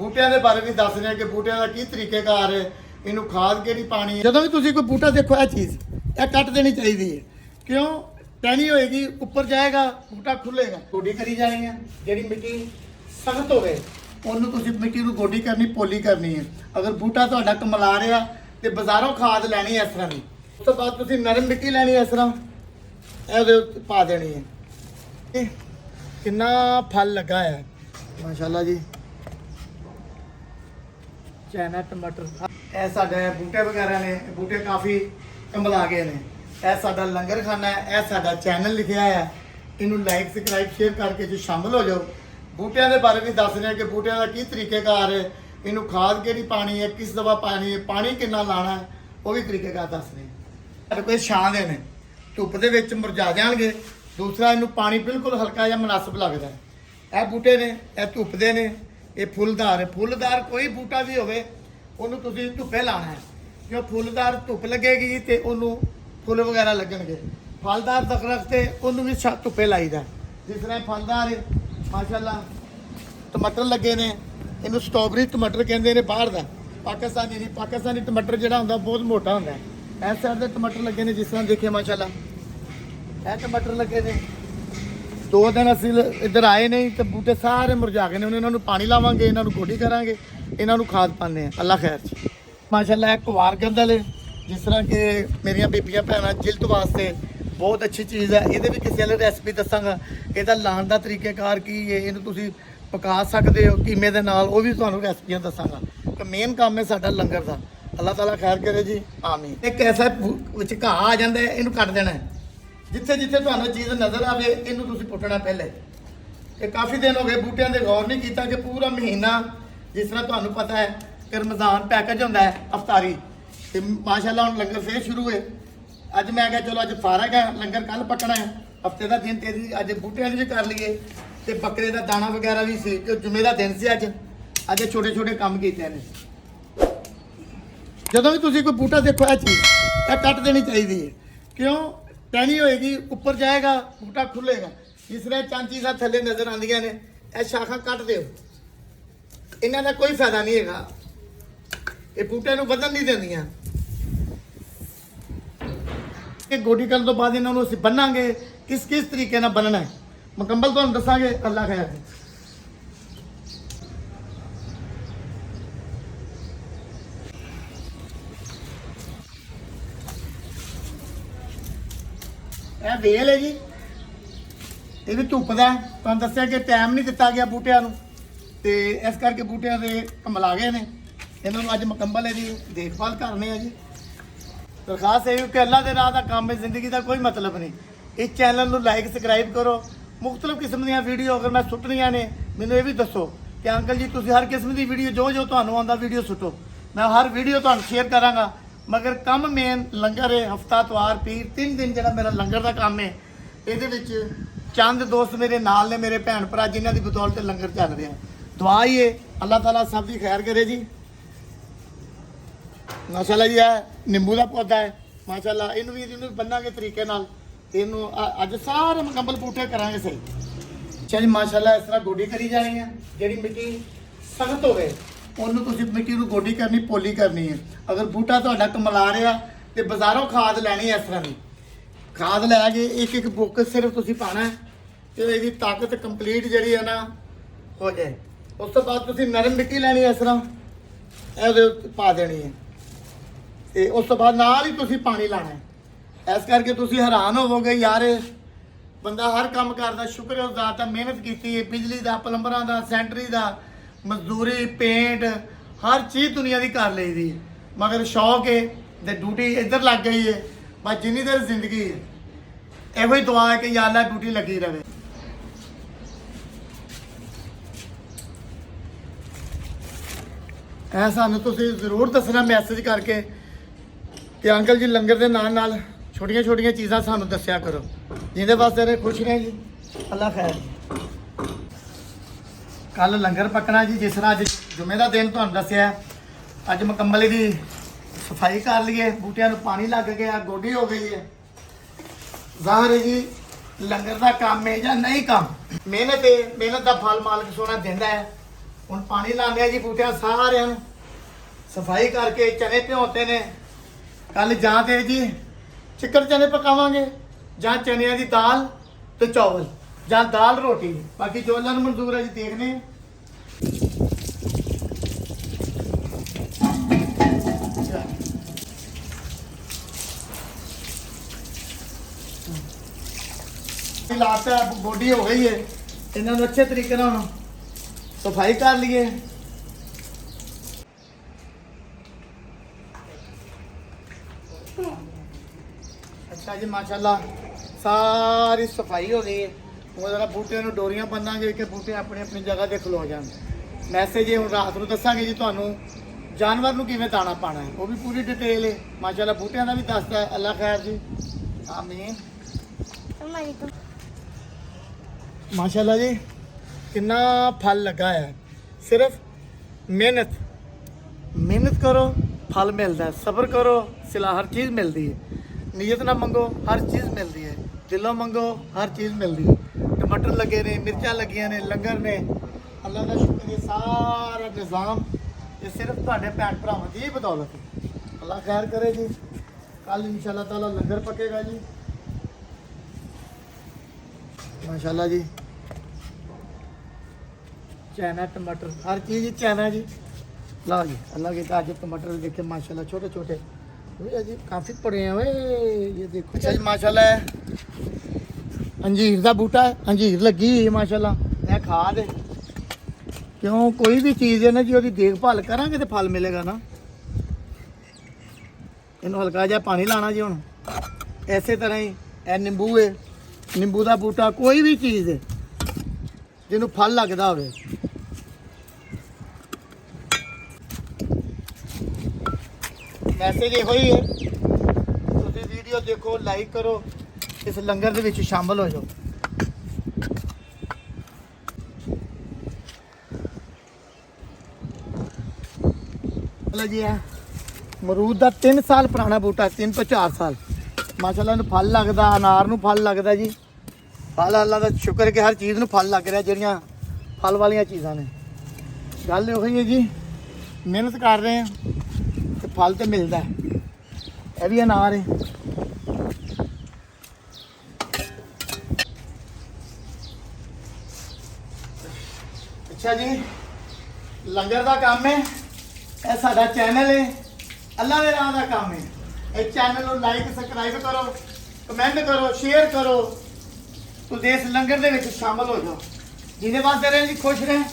ਬੂਟਿਆਂ ਦੇ ਬਾਰੇ ਵੀ ਦੱਸ ਰਿਹਾ ਕਿ ਬੂਟਿਆਂ ਦਾ ਕੀ ਤਰੀਕੇਕਾਰ ਹੈ, ਇਹਨੂੰ ਖਾਦ ਕਿਹੜੀ ਪਾਣੀ ਹੈ। ਜਦੋਂ ਵੀ ਤੁਸੀਂ ਕੋਈ ਬੂਟਾ ਦੇਖੋ ਇਹ ਚੀਜ਼ ਇਹ ਕੱਟ ਦੇਣੀ ਚਾਹੀਦੀ ਹੈ। ਕਿਉਂ? ਟਹਿਣੀ ਹੋਏਗੀ, ਉੱਪਰ ਜਾਏਗਾ, ਬੂਟਾ ਖੁੱਲੇਗਾ। ਗੋਡੀ ਕਰੀ ਜਾਣੀ ਹੈ। ਜਿਹੜੀ ਮਿੱਟੀ ਸਖਤ ਹੋਵੇ ਉਹਨੂੰ ਤੁਸੀਂ ਮਿੱਟੀ ਨੂੰ ਗੋਡੀ ਕਰਨੀ, ਪੋਲੀ ਕਰਨੀ ਹੈ। ਅਗਰ ਬੂਟਾ ਤੁਹਾਡਾ ਕਮਲਾ ਰਿਹਾ ਤੇ ਬਾਜ਼ਾਰੋਂ ਖਾਦ ਲੈਣੀ ਹੈ ਇਸ ਤਰ੍ਹਾਂ ਦੀ। ਉਸ ਤੋਂ ਬਾਅਦ ਤੁਸੀਂ ਨਰਮ ਮਿੱਟੀ ਲੈਣੀ ਹੈ, ਇਸ ਤਰ੍ਹਾਂ ਇਹਦੇ ਉੱਤੇ ਪਾ ਦੇਣੀ ਹੈ। ਇਹ ਕਿੰਨਾ ਫਲ ਲੱਗਾ ਹੈ ਮਾਸ਼ਾਅੱਲਾ ਜੀ। ਚਾਈਨਾ ਟਮਾਟਰ, ਇਹ ਸਾਡੇ ਬੂਟੇ ਵਗੈਰਾ ਨੇ, ਬੂਟੇ ਕਾਫੀ ਕਮਲਾ ਗਏ ਨੇ। ਇਹ ਸਾਡਾ ਲੰਗਰ ਖਾਨਾ ਹੈ, ਇਹ ਸਾਡਾ ਚੈਨਲ ਲਿਖਿਆ ਹੈ। ਇਹਨੂੰ ਲਾਈਕ ਸਬਸਕ੍ਰਾਈਬ ਸ਼ੇਅਰ ਕਰਕੇ ਜੀ ਸ਼ਾਮਲ ਹੋ ਜਾਓ। ਬੂਟਿਆਂ ਦੇ ਬਾਰੇ ਵੀ ਦੱਸ ਰਿਹਾ ਕਿ ਬੂਟਿਆਂ ਦਾ ਕੀ ਤਰੀਕੇਕਾਰ ਹੈ, ਇਹਨੂੰ ਖਾਦ ਕਿਹੜੀ ਪਾਣੀ ਹੈ, ਕਿਸ ਦਵਾ ਪਾਣੀ ਹੈ, ਪਾਣੀ ਕਿੰਨਾ ਲਾਣਾ ਹੈ, ਉਹ ਵੀ ਤਰੀਕੇਕਾਰ ਦੱਸ ਰਹੇ। ਸਾਡੇ ਕੋਲ ਛਾਂ ਦੇ ਨੇ, ਧੁੱਪ ਦੇ ਵਿੱਚ ਮੁਰਝਾ ਜਾਣਗੇ। ਦੂਸਰਾ, ਇਹਨੂੰ ਪਾਣੀ ਬਿਲਕੁਲ ਹਲਕਾ ਜਿਹਾ ਮੁਨਾਸਬ ਲੱਗਦਾ ਹੈ। ਇਹ ਬੂਟੇ ਨੇ, ਇਹ ਧੁੱਪ ਦੇ ਨੇ, ਇਹ ਫੁੱਲਦਾਰ ਹੈ। ਫੁੱਲਦਾਰ ਕੋਈ ਬੂਟਾ ਵੀ ਹੋਵੇ ਉਹਨੂੰ ਤੁਸੀਂ ਧੁੱਪੇ ਲਾਣਾ ਹੈ। ਜੋ ਫੁੱਲਦਾਰ ਧੁੱਪ ਲੱਗੇਗੀ ਤੇ ਉਹਨੂੰ ਫੁੱਲ ਵਗੈਰਾ ਲੱਗਣਗੇ। ਫਲਦਾਰ ਦਰਖਤ ਤੇ ਉਹਨੂੰ ਵੀ ਧੁੱਪੇ ਲਾਈਦਾ। ਜਿਸ ਤਰ੍ਹਾਂ ਫਲਦਾਰ ਹੈ ਮਾਸ਼ਾਅੱਲਾ। ਟਮਾਟਰ ਲੱਗੇ ਨੇ, ਇਹਨੂੰ ਸਟ੍ਰਾਬੇਰੀ ਟਮਾਟਰ ਕਹਿੰਦੇ ਨੇ, ਬਾਹਰ ਦਾ ਪਾਕਿਸਤਾਨੀ ਨਹੀਂ। ਪਾਕਿਸਤਾਨੀ ਟਮਾਟਰ ਜਿਹੜਾ ਹੁੰਦਾ ਬਹੁਤ ਮੋਟਾ ਹੁੰਦਾ ਹੈ। ਇਸ ਸਾਈਡ ਦੇ ਟਮਾਟਰ ਲੱਗੇ ਨੇ, ਜਿਸ ਤਰ੍ਹਾਂ ਦੇਖੇ ਮਾਸ਼ਾਅੱਲਾ ਇਹ ਟਮਾਟਰ ਲੱਗੇ ਨੇ। 2 ਦਿਨ ਅਸੀਂ ਇੱਧਰ ਆਏ ਨਹੀਂ ਤੇ ਬੂਟੇ ਸਾਰੇ ਮੁਰਝਾ ਗਏ ਨੇ। ਇਹਨਾਂ ਨੂੰ ਪਾਣੀ ਲਾਵਾਂਗੇ, ਇਹਨਾਂ ਨੂੰ ਗੋਡੀ ਕਰਾਂਗੇ, ਇਹਨਾਂ ਨੂੰ ਖਾਦ ਪਾਉਂਦੇ ਆ। ਅੱਲਾ ਖੈਰ ਜੀ। ਮਾਸ਼ਾਅੱਲਾ ਇਹ ਕੁਵਾਰ ਗੰਦਲ ਹੈ, ਜਿਸ ਤਰ੍ਹਾਂ ਕਿ ਮੇਰੀਆਂ ਬੀਬੀਆਂ ਭੈਣਾਂ ਜਿਲਦ ਵਾਸਤੇ ਬਹੁਤ ਅੱਛੀ ਚੀਜ਼ ਹੈ। ਇਹਦੇ ਵੀ ਕਿਸੇ ਵਾਲੀ ਰੈਸਪੀ ਦੱਸਾਂਗਾ। ਇਹਦਾ ਲਾਉਣ ਦਾ ਤਰੀਕੇਕਾਰ ਕੀ ਹੈ, ਇਹਨੂੰ ਤੁਸੀਂ ਪਕਾ ਸਕਦੇ ਹੋ ਕੀਮੇ ਦੇ ਨਾਲ, ਉਹ ਵੀ ਤੁਹਾਨੂੰ ਰੈਸਪੀਆਂ ਦੱਸਾਂਗਾ। ਕਿ ਮੇਨ ਕੰਮ ਹੈ ਸਾਡਾ ਲੰਗਰ ਦਾ। ਅੱਲਾਹ ਤਾਲਾ ਖੈਰ ਕਰੇ ਜੀ, ਆਮੀਨ। ਇੱਕ ਐਸਾ ਵਿੱਚ ਘਾਹ ਆ ਜਾਂਦਾ ਹੈ, ਇਹਨੂੰ ਕੱਟ ਦੇਣਾ ਹੈ। ਜਿੱਥੇ ਜਿੱਥੇ ਤੁਹਾਨੂੰ ਚੀਜ਼ ਨਜ਼ਰ ਆਵੇ ਇਹਨੂੰ ਤੁਸੀਂ ਪੁੱਟਣਾ ਪਹਿਲੇ। ਇਹ ਕਾਫੀ ਦਿਨ ਹੋ ਗਏ ਬੂਟਿਆਂ ਦੇ ਗੌਰ ਨਹੀਂ ਕੀਤਾ ਕਿ ਪੂਰਾ ਮਹੀਨਾ, ਜਿਸ ਤਰ੍ਹਾਂ ਤੁਹਾਨੂੰ ਪਤਾ ਹੈ ਕਿ ਰਮਜ਼ਾਨ ਪੈਕੇਜ ਹੁੰਦਾ ਹੈ ਅਫਤਾਰੀ, ਤੇ ਮਾਸ਼ਾਅੱਲਾ ਹੁਣ ਲੰਗਰ ਫੇਰ ਸ਼ੁਰੂ ਹੈ। ਅੱਜ ਮੈਂ ਕਿਹਾ ਚਲੋ ਅੱਜ ਫਾਰਗ ਹੈ, ਲੰਗਰ ਕੱਲ ਪੱਕਣਾ ਹੈ। ਹਫਤੇ ਦਾ ਦਿਨ ਤੇਰੀ ਅੱਜ ਬੂਟਿਆਂ ਦੀ ਵੀ ਕਰ ਲਈਏ ਤੇ ਬੱਕਰੇ ਦਾ ਦਾਣਾ ਵਗੈਰਾ ਵੀ ਸੀ ਕਿ ਜੁਮੇ ਦਾ ਦਿਨ ਸੀ। ਅੱਜ ਛੋਟੇ ਛੋਟੇ ਕੰਮ ਕੀਤੇ ਨੇ। ਜਦੋਂ ਵੀ ਤੁਸੀਂ ਕੋਈ ਬੂਟਾ ਦੇਖੋ ਇਹ ਚੀਜ਼ ਇਹ ਕੱਟ ਦੇਣੀ ਚਾਹੀਦੀ ਹੈ। ਕਿਉਂ? ਟਹਿਣੀ ਹੋਏਗੀ, ਉੱਪਰ ਜਾਏਗਾ, ਬੂਟਾ ਖੁੱਲੇਗਾ। ਜਿਸ ਤਰ੍ਹਾਂ ਚਾਂਚੀ ਦਾ ਥੱਲੇ ਨਜ਼ਰ ਆਉਂਦੀਆਂ ਨੇ, ਇਹ ਸ਼ਾਖਾਂ ਕੱਟ ਦਿਓ। ਇਹਨਾਂ ਦਾ ਕੋਈ ਫਾਇਦਾ ਨਹੀਂ ਹੈਗਾ, ਇਹ ਬੂਟੇ ਨੂੰ ਵਧਣ ਨਹੀਂ ਦਿੰਦੀਆਂ। ਇਹ ਗੋਡੀ ਕਰਨ ਤੋਂ ਬਾਅਦ ਇਹਨਾਂ ਨੂੰ ਅਸੀਂ ਬੰਨਾਂਗੇ। ਕਿਸ ਤਰੀਕੇ ਨਾਲ ਬੰਨਣਾ ਹੈ ਮੁਕੰਮਲ ਤੁਹਾਨੂੰ ਦੱਸਾਂਗੇ। ਅੱਲਾ ਖੈਰ। ਇਹ ਵੇਲ ਹੈ ਜੀ, ਇਹ ਵੀ ਧੁੱਪ ਦਾ। ਤੁਹਾਨੂੰ ਦੱਸਿਆ ਕਿ ਟਾਈਮ ਨਹੀਂ ਦਿੱਤਾ ਗਿਆ ਬੂਟਿਆਂ ਨੂੰ, ਤੇ ਇਸ ਕਰਕੇ ਬੂਟਿਆਂ ਦੇ ਕਮਲਾ ਗਏ ਨੇ। ਇਹਨਾਂ ਨੂੰ ਅੱਜ ਮੁਕੰਮਲ ਇਹਦੀ ਦੇਖਭਾਲ ਕਰਨੀ ਹੈ ਜੀ। ਦਰਖਾਸਤ ਇਹ ਕਿ ਅੱਲਾ ਦੇ ਰਾਹ ਦਾ ਕੰਮ ਹੈ, ਜ਼ਿੰਦਗੀ ਦਾ ਕੋਈ ਮਤਲਬ ਨਹੀਂ। ਇਸ ਚੈਨਲ ਨੂੰ ਲਾਈਕ ਸਬਸਕ੍ਰਾਈਬ ਕਰੋ। ਮੁਖਤਲਿਫ ਕਿਸਮ ਦੀਆਂ ਵੀਡੀਓ ਅਗਰ ਮੈਂ ਸੁੱਟਣੀਆਂ ਨੇ ਮੈਨੂੰ ਇਹ ਵੀ ਦੱਸੋ ਕਿ ਅੰਕਲ ਜੀ ਤੁਸੀਂ ਹਰ ਕਿਸਮ ਦੀ ਵੀਡੀਓ ਜੋ ਤੁਹਾਨੂੰ ਆਉਂਦਾ ਵੀਡੀਓ ਸੁੱਟੋ। ਮੈਂ ਹਰ ਵੀਡੀਓ ਤੁਹਾਨੂੰ ਸ਼ੇਅਰ ਕਰਾਂਗਾ। ਮਗਰ ਕੰਮ ਮੇਨ ਲੰਗਰ ਹੈ। ਹਫਤਾ ਤਵਾਰ ਪੀਰ 3 ਦਿਨ ਜਿਹੜਾ ਮੇਰਾ ਲੰਗਰ ਦਾ ਕੰਮ ਹੈ। ਇਹਦੇ ਵਿੱਚ ਚੰਦ ਦੋਸਤ ਮੇਰੇ ਨਾਲ ਨੇ, ਮੇਰੇ ਭੈਣ ਭਰਾ, ਜਿਨ੍ਹਾਂ ਦੀ ਬਦੌਲਤ ਲੰਗਰ ਚੱਲ ਰਿਹਾ। ਦੁਆ ਹੀ ਹੈ ਅੱਲਾਹ ਤਾਲਾ ਸਭ ਦੀ ਖੈਰ ਕਰੇ ਜੀ। ਮਾਸ਼ਾਅੱਲਾ ਜੀ ਹੈ ਨਿੰਬੂ ਦਾ ਪੌਦਾ ਹੈ ਮਾਸ਼ਾਅੱਲਾ। ਇਹਨੂੰ ਬੰਨਾਂਗੇ ਤਰੀਕੇ ਨਾਲ। ਇਹਨੂੰ ਅੱਜ ਸਾਰੇ ਮੁਕੰਮਲ ਬੂਟੇ ਕਰਾਂਗੇ ਸਹੀ। ਅੱਛਾ ਜੀ ਮਾਸ਼ਾਅੱਲਾ ਇਸ ਤਰ੍ਹਾਂ ਗੋਡੀ ਕਰੀ ਜਾਣੀ ਹੈ। ਜਿਹੜੀ ਮਿੱਟੀ ਸਖਤ ਹੋਵੇ ਉਹਨੂੰ ਤੁਸੀਂ ਮਿੱਟੀ ਨੂੰ ਗੋਡੀ ਕਰਨੀ, ਪੋਲੀ ਕਰਨੀ ਹੈ। ਅਗਰ ਬੂਟਾ ਤੁਹਾਡਾ ਕਮਲਾ ਰਿਹਾ ਤੇ ਬਾਜ਼ਾਰੋਂ ਖਾਦ ਲੈਣੀ ਹੈ। ਇਸ ਤਰ੍ਹਾਂ ਦੀ ਖਾਦ ਲੈ ਕੇ ਇੱਕ ਬੁੱਕ ਸਿਰਫ ਤੁਸੀਂ ਪਾਣਾ ਹੈ ਤੇ ਇਹਦੀ ਤਾਕਤ ਕੰਪਲੀਟ ਜਿਹੜੀ ਹੈ ਨਾ ਹੋ ਜਾਏ। ਉਸ ਤੋਂ ਬਾਅਦ ਤੁਸੀਂ ਨਰਮ ਮਿੱਟੀ ਲੈਣੀ ਹੈ, ਇਸ ਤਰ੍ਹਾਂ ਇਹਦੇ ਉੱਤੇ ਪਾ ਦੇਣੀ ਹੈ ਤੇ ਉਸ ਤੋਂ ਬਾਅਦ ਨਾਲ ਹੀ ਤੁਸੀਂ ਪਾਣੀ ਲਾਣਾ ਹੈ। ਇਸ ਕਰਕੇ ਤੁਸੀਂ ਹੈਰਾਨ ਹੋਵੋਗੇ ਯਾਰ ਬੰਦਾ ਹਰ ਕੰਮ ਕਰਦਾ, ਸ਼ੁਕਰ ਹੈ ਉਸ ਜ਼ਾਤ ਦਾ, ਮਿਹਨਤ ਕੀਤੀ ਹੈ। ਬਿਜਲੀ ਦਾ, ਪਲੰਬਰਾਂ ਦਾ, ਸੈਂਟਰੀ ਦਾ, ਮਜ਼ਦੂਰੀ, ਪੇਂਟ, ਹਰ ਚੀਜ਼ ਦੁਨੀਆ ਦੀ ਕਰ ਲਈ ਦੀ। ਮਗਰ ਸ਼ੌਕ ਹੈ ਤੇ ਡਿਊਟੀ ਇੱਧਰ ਲੱਗ ਗਈ ਹੈ। ਬਸ ਜਿੰਨੀ ਦੇਰ ਜ਼ਿੰਦਗੀ ਹੈ ਇਹੋ ਹੀ ਦੁਆ ਹੈ ਕਿ ਯਾ ਅੱਲਾ ਡਿਊਟੀ ਲੱਗੀ ਰਹੇ। ਇਹ ਸਾਨੂੰ ਤੁਸੀਂ ਜ਼ਰੂਰ ਦੱਸਣਾ ਮੈਸੇਜ ਕਰਕੇ ਕਿ ਅੰਕਲ ਜੀ ਲੰਗਰ ਦੇ ਨਾਲ ਨਾਲ ਛੋਟੀਆਂ ਛੋਟੀਆਂ ਚੀਜ਼ਾਂ ਸਾਨੂੰ ਦੱਸਿਆ ਕਰੋ, ਜਿਹਦੇ ਵਾਸਤੇ ਖੁਸ਼ ਰਹੇ ਜੀ। ਅੱਲਾ ਖੈਰ। ਕੱਲ ਲੰਗਰ ਪੱਕਣਾ ਜੀ। ਜਿਸ ਤਰ੍ਹਾਂ ਅੱਜ ਜੁਮੇ ਦਾ ਦਿਨ ਤੁਹਾਨੂੰ ਦੱਸਿਆ, ਅੱਜ ਮੁਕੰਮਲ ਇਹਦੀ ਸਫਾਈ ਕਰ ਲਈਏ। ਬੂਟਿਆਂ ਨੂੰ ਪਾਣੀ ਲੱਗ ਗਿਆ, ਗੋਡੀ ਹੋ ਗਈ ਹੈ। ਜ਼ਾਹਰ ਹੈ ਜੀ ਲੰਗਰ ਦਾ ਕੰਮ ਹੈ ਜਾਂ ਨਹੀਂ ਕੰਮ, ਮਿਹਨਤ ਹੈ। ਮਿਹਨਤ ਦਾ ਫਲ ਮਾਲਕ ਸੋਹਣਾ ਦਿੰਦਾ ਹੈ। ਹੁਣ ਪਾਣੀ ਲਾਉਂਦੇ ਆ ਜੀ ਬੂਟਿਆਂ ਸਾਰਿਆਂ ਨੂੰ ਸਫਾਈ ਕਰਕੇ ਚਨੇ ਭਿਉਂਤੇ ਨੇ ਕੱਲ ਜਾਂ ਤੇ ਜੀ ਚਿਕਨ ਚਨੇ ਪਕਾਵਾਂਗੇ ਜਾਂ ਚਨਿਆਂ ਦੀ ਦਾਲ ਤੇ ਚਾਵਲ ਜਾਂ ਦਾਲ ਰੋਟੀ ਬਾਕੀ ਜੋ ਇਹਨਾਂ ਨੂੰ ਮਨਜ਼ੂਰ ਹੈ ਜੀ ਦੇਖਨੇ ਆ। ਲਾਤਾ ਬੋਡੀ ਹੋ ਗਈ ਹੈ ਇਹਨਾਂ ਨੂੰ ਅੱਛੇ ਤਰੀਕੇ ਨਾਲ ਹੁਣ ਸਫਾਈ ਕਰ ਲਈਏ। ਅੱਛਾ ਜੀ ਮਾਸ਼ਾਅੱਲਾ ਸਾਰੀ ਸਫਾਈ ਹੋ ਗਈ ਹੈ। ਉਹ ਜਰਾ ਬੂਟਿਆਂ ਨੂੰ ਡੋਰੀਆਂ ਬੰਨਾਂਗੇ ਕਿ ਬੂਟੇ ਆਪਣੀ ਆਪਣੀ ਜਗ੍ਹਾ ਤੇ ਖਲੋ ਜਾਣ। ਮੈਸੇਜ ਇਹ ਹੁਣ ਰਾਤ ਨੂੰ ਦੱਸਾਂਗੇ ਜੀ ਤੁਹਾਨੂੰ ਜਾਨਵਰ ਨੂੰ ਕਿਵੇਂ ਦਾਣਾ ਪਾਣਾ ਹੈ ਉਹ ਵੀ ਪੂਰੀ ਡਿਟੇਲ ਹੈ ਮਾਸ਼ਾਅੱਲਾ ਬੂਟਿਆਂ ਦਾ ਵੀ ਦੱਸਦਾ ਹੈ। ਅੱਲਾ ਖੈਰ ਜੀ ਆਮੀਨ। माशाल्लाह जी कितना फल लगा है। सिर्फ मेहनत करो फल मिलता है। सब्र करो सिला हर चीज़ मिलती है। नीयत ना मंगो हर चीज़ मिलती है। दिलों मंगो हर चीज़ मिलती है। टमाटर लगे ने मिर्चा लगियां ने लंगर ने अल्लाह का शुक्र है सारा निज़ाम ये सिर्फ तुहाडे भैन भरावां दी बदौलत है। अल्लाह खैर करे जी। कल इंशाअल्लाह ताला लंगर पकेगा जी माशाल्लाह जी। चाइना टमाटर हर चीज़ ही चाइना जी। ला जी अल्लाह के ताज टमाटर देखे माशाल्लाह छोटे छोटे जी काफ़ी पड़े हैं वे ये देखो। अच्छा जी माशाल्लाह अंजीर का बूटा है अंजीर लगी है माशाल्लाह यह खाद है क्यों कोई भी चीज़ है ना जी उसकी देखभाल करांगे तो फल मिलेगा ना। इन्हों हल्का जिहा पानी लाना जी हुण इसे तरह ही यह नींबू है नींबू का बूटा कोई भी चीज़ है जिन्हों फल लगता हो। मैसेज यो ही है तुसीं वीडियो देखो लाइक करो इस लंगर दे विच शामिल हो जाओ। जी है मरूद का 3 साल पुराना बूटा 3 तो 4 साल माशाल्लाह नूं फल लगदा अनार नूं फल लगदा जी। फल अल्लाह का शुक्र है कि हर चीज़ नूं फल लग रहा जिहड़ियां फल वालियां चीज़ां ने। गल उही है जी मेहनत कर रहे हैं तो फल तो मिलता है। यह भी अनार है अच्छा जी लंगर का काम है यह साडा चैनल है अल्लाह के नाम का काम है। इस चैनल को लाइक सबसक्राइब करो कमेंट करो शेयर करो तो देश लंगर दे विच शामिल हो जाओ। जिन्हें वास्ते रहें जी खुश रहें